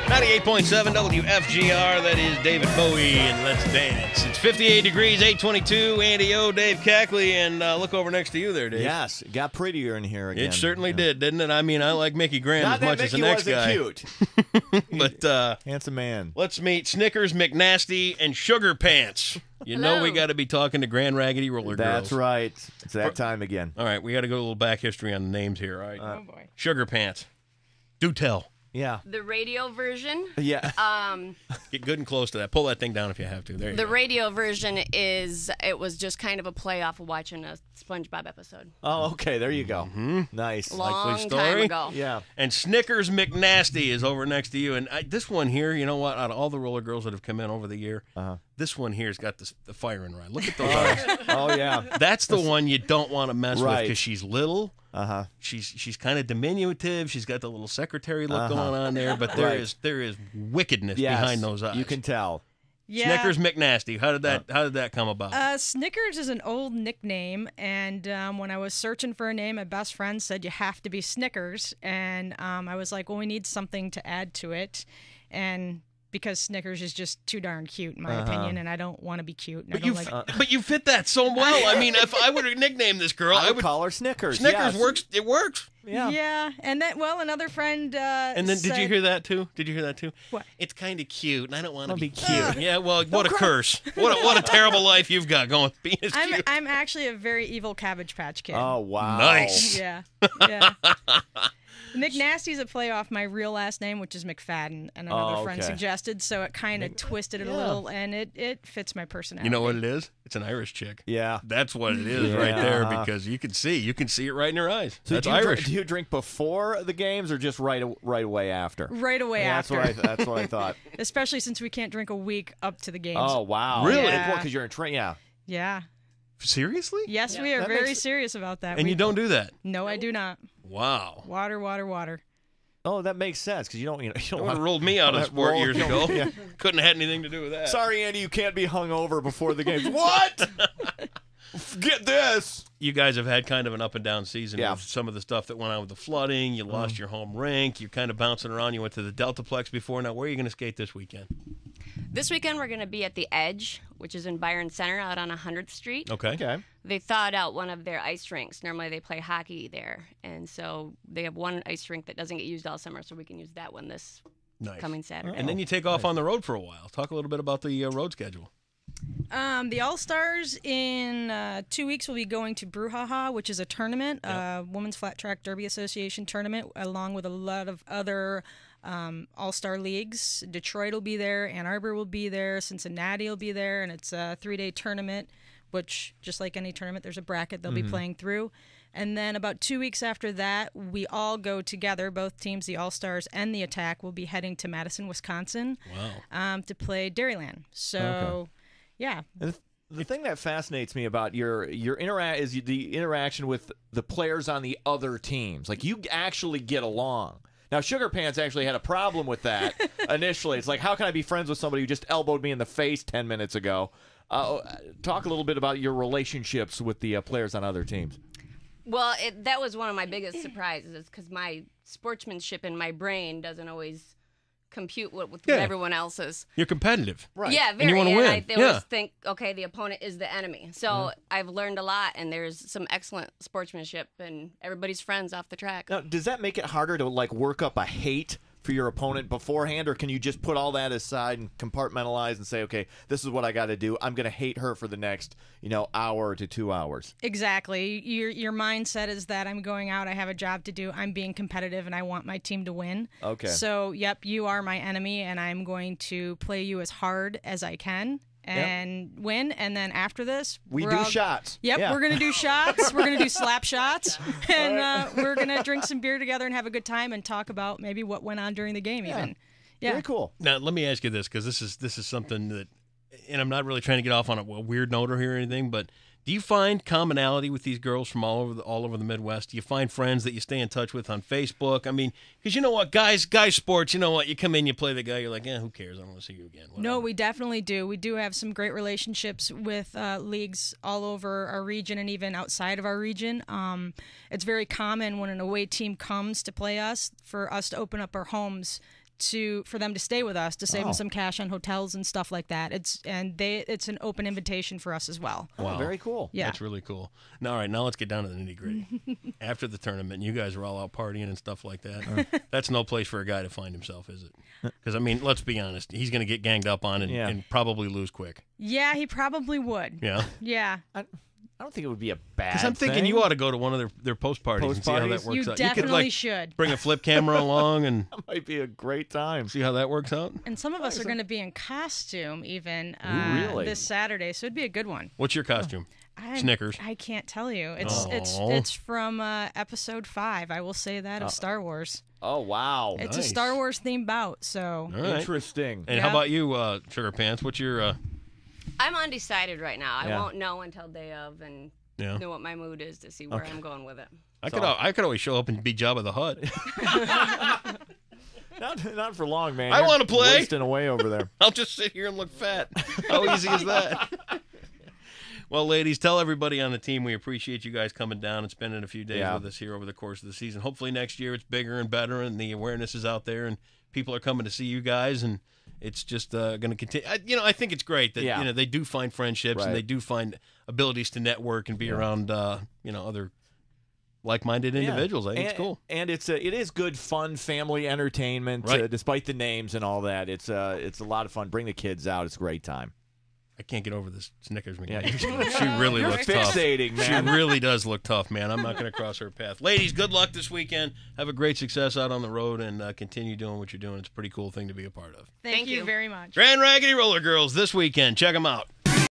98.7 WFGR, that is David Bowie, and Let's Dance. It's 58 degrees, 822. Andy O, Dave Cackley, and look over next to you there, Dave. Yes, it got prettier in here again. It certainly did, didn't it? I mean, I like Mickey Graham as much as the next guy. Cute. But handsome man. Let's meet Snickers, McNasty, and Sugar Pants. You know we got to be talking to Grand Raggedy Roller Girls. That's right. It's that time again. All right, we got to go a little back history on the names here, all right? Oh, boy. Sugar Pants. Do tell. Yeah. The radio version. Yeah. Get good and close to that. Pull that thing down if you have to. There you go. The radio version it was just kind of a play off of watching a SpongeBob episode. Oh, okay. There you go. Mm-hmm. Nice. Long Likely time story. ago. Yeah. And Snickers McNasty is over next to you. And this one here, you know what? Out of all the roller girls that have come in over the year, this one here's got the firing rod. Look at those eyes. Oh, yeah. That's the one you don't want to mess with because she's little. Uh-huh. She's kind of diminutive. She's got the little secretary look going on there, but there is wickedness behind those eyes. You can tell. Yeah. Snickers McNasty. How did that come about? Snickers is an old nickname, and when I was searching for a name, my best friend said you have to be Snickers, and I was like, well, we need something to add to it, and because Snickers is just too darn cute, in my opinion, and I don't want to be cute. But you fit that so well. I mean, if I were to nickname this girl, I would call her Snickers. Snickers works. It works. Yeah. Yeah, and then another friend. And then, did you hear that too? What? It's kind of cute, and I don't want to be cute. Yeah, well, what a curse! What a terrible life you've got going. Being as cute. I'm actually a very evil Cabbage Patch Kid. Oh wow! Nice. Yeah. McNasty's a play off my real last name, which is McFadden, and another friend suggested, so it kind of twisted it a little, and it fits my personality. You know what it is? It's an Irish chick. Yeah. That's what it is right there, because you can see it right in her eyes. So that's Irish. Irish. Do you drink before the games or just right away after? Right away after. That's what I thought. Especially since we can't drink a week up to the games. Oh wow! Really? Yeah. Because you're in train. Yeah. Yeah. Seriously? Yes, we are very serious about that. And you don't do that? No, I do not. Wow. Water. Oh, that makes sense because you don't would have rolled me out of sport years ago. Couldn't have had anything to do with that. Sorry, Andy, you can't be hungover before the games. What? Get this. You guys have had kind of an up and down season with some of the stuff that went on with the flooding. You lost your home rink. You're kind of bouncing around. You went to the Deltaplex before. Now, where are you going to skate this weekend? This weekend we're going to be at the Edge, which is in Byron Center out on 100th Street. Okay. They thawed out one of their ice rinks. Normally they play hockey there, and so they have one ice rink that doesn't get used all summer, so we can use that one this coming Saturday. And then you take off on the road for a while. Talk a little bit about the road schedule. The All-Stars in 2 weeks will be going to Brouhaha, which is a tournament, Women's Flat Track Derby Association tournament, along with a lot of other All-Star leagues. Detroit will be there, Ann Arbor will be there, Cincinnati will be there, and it's a 3-day tournament, which, just like any tournament, there's a bracket they'll be playing through. And then about 2 weeks after that, we all go together, both teams, the All-Stars and the Attack, will be heading to Madison, Wisconsin to play Dairyland. So, yeah. The thing that fascinates me about your is the interaction with the players on the other teams. Like, you actually get along. Now, Sugar Pants actually had a problem with that initially. It's like, how can I be friends with somebody who just elbowed me in the face 10 minutes ago? Talk a little bit about your relationships with the players on other teams. Well, that was one of my biggest surprises, because my sportsmanship in my brain doesn't always compute with everyone else's. You're competitive. Right. Yeah, very. And you want to win. I always think, okay, the opponent is the enemy. So I've learned a lot, and there's some excellent sportsmanship, and everybody's friends off the track. Now, does that make it harder to work up a hate for your opponent beforehand, or can you just put all that aside and compartmentalize and say, okay, this is what I got to do. I'm going to hate her for the next, hour to 2 hours. Exactly. Your mindset is that I'm going out, I have a job to do, I'm being competitive, and I want my team to win. Okay. So, yep, you are my enemy, and I'm going to play you as hard as I can and win. And then after this, we do shots. Yep, yeah. We're going to do shots. We're going to do slap shots. And we're going to drink some beer together and have a good time and talk about maybe what went on during the game even. Yeah. Very cool. Now, let me ask you this, because this is something that, and I'm not really trying to get off on a weird note or here or anything, but do you find commonality with these girls from all over the Midwest? Do you find friends that you stay in touch with on Facebook? I mean, because you know what, guys sports, you know what, you come in, you play the guy, you're like, who cares? I don't want to see you again. Whatever. No, we definitely do. We do have some great relationships with leagues all over our region and even outside of our region. It's very common when an away team comes to play us for us to open up our homes for them to stay with us to save them some cash on hotels and stuff like that. It's an open invitation for us as well. Wow, very cool. Yeah, that's really cool. Now, all right, now let's get down to the nitty gritty. After the tournament, you guys are all out partying and stuff like that. That's no place for a guy to find himself, is it? Because I mean, let's be honest, he's going to get ganged up on and probably lose quick. Yeah, he probably would. Yeah. Yeah. I don't think it would be a bad Because I'm thinking thing. you ought to go to one of their post parties and see how that works You out. definitely you could, should. bring a flip camera along and That might be a great time. see how that works out. And some of us are going to be in costume even really? this Saturday, so it'd be a good one. What's your costume? Snickers. I can't tell you. It's Oh. it's from episode 5. I will say that of Star Wars. Oh, wow. It's Nice. a Star Wars themed bout. So All right. Interesting. And how about you, Sugar Pants? What's your I'm undecided right now. I Yeah. won't know until day of and Yeah. know what my mood is to see where I'm going with it. I could always show up and be Jabba the Hutt. Not for long, man. I You're wanna play. Wasting away over there. I'll just sit here and look fat. How easy is that? Well, ladies, tell everybody on the team we appreciate you guys coming down and spending a few days with us here over the course of the season. Hopefully next year it's bigger and better and the awareness is out there and people are coming to see you guys and it's just going to continue. I think it's great that they do find friendships and they do find abilities to network and be around other like-minded individuals. I think it's cool. And it is good, fun family entertainment, Right. Despite the names and all that. It's a lot of fun. Bring the kids out. It's a great time. I can't get over this Snickers Yeah, mechanic. She really You're looks tough. fixating, man. She really does look tough, man. I'm not going to cross her path. Ladies, good luck this weekend. Have a great success out on the road and continue doing what you're doing. It's a pretty cool thing to be a part of. thank you you. very much. Grand Raggedy Roller Girls this weekend. Check them out.